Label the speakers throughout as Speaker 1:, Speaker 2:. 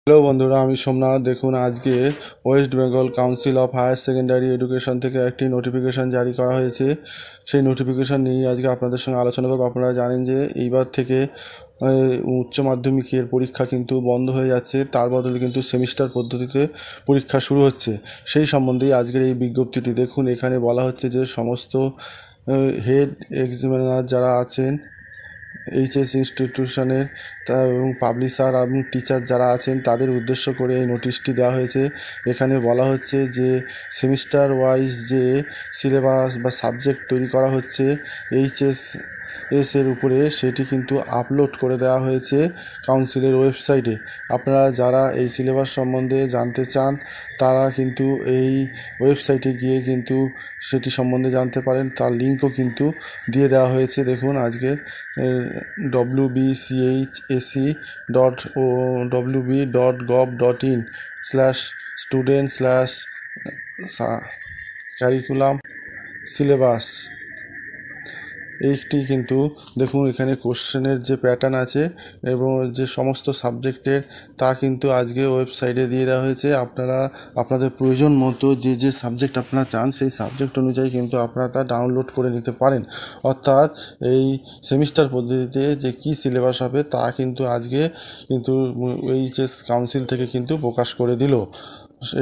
Speaker 1: Hello বন্ধুরা, আমি সোমনাথ। দেখুন, আজকে West Bengal council of higher secondary education থেকে একটি নোটিফিকেশান জারি করা হয়েছে। সেই নোটিফিকেশান নিয়ে আজকে আপনাদের সঙ্গে আলোচনা করব। আপনারা জানেন যে এইবার থেকে উচ্চ মাধ্যমিকের পরীক্ষা কিন্তু বন্ধ হয়ে যাচ্ছে, তার বদলে কিন্তু সেমিস্টার পদ্ধতিতে পরীক্ষা শুরু হচ্ছে। সেই সম্বন্ধেই আজকের এই বিজ্ঞপ্তিটি। দেখুন, এখানে বলা হচ্ছে যে সমস্ত হেড এক্সামিনার যারা আছেন এইচএস ইনস্টিটিউশনের এবং পাবলিশার এবং টিচার যারা আছেন তাদের উদ্দেশ্য করে এই নোটিশটি দেওয়া হয়েছে। এখানে বলা হচ্ছে যে সেমিস্টার ওয়াইজ যে সিলেবাস বা সাবজেক্ট তৈরি করা হচ্ছে এর উপরে, সেটি কিন্তু আপলোড করে দেওয়া হয়েছে কাউন্সিলের ওয়েবসাইটে। আপনারা যারা এই সিলেবাস সম্বন্ধে জানতে চান তারা কিন্তু এই ওয়েবসাইটে গিয়ে কিন্তু সেটি সম্বন্ধে জানতে পারেন। তার লিঙ্কও কিন্তু দিয়ে দেওয়া হয়েছে। দেখুন, আজকে wbcac.wb.gov.in/student/কারিকুলাম সিলেবাস। এইটি কিন্তু দেখুন, এখানে কোশ্চেনের যে প্যাটার্ন আছে এবং যে সমস্ত সাবজেক্টের তা কিন্তু আজকে ওয়েবসাইটে দিয়ে দেওয়া হয়েছে। আপনারা আপনাদের প্রয়োজন মতো যে সাবজেক্ট আপনারা চান সেই সাবজেক্ট অনুযায়ী কিন্তু আপনারা তা ডাউনলোড করে নিতে পারেন। অর্থাৎ এই সেমিস্টার পদ্ধতিতে যে কী সিলেবাস হবে তা কিন্তু আজকে কিন্তু এইচএস কাউন্সিল থেকে কিন্তু প্রকাশ করে দিল।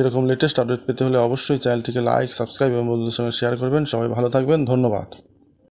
Speaker 1: এরকম লেটেস্ট আপডেট পেতে হলে অবশ্যই চ্যানেলটিকে লাইক, সাবস্ক্রাইব এবং বন্ধুদের সঙ্গে শেয়ার করবেন। সবাই ভালো থাকবেন। ধন্যবাদ।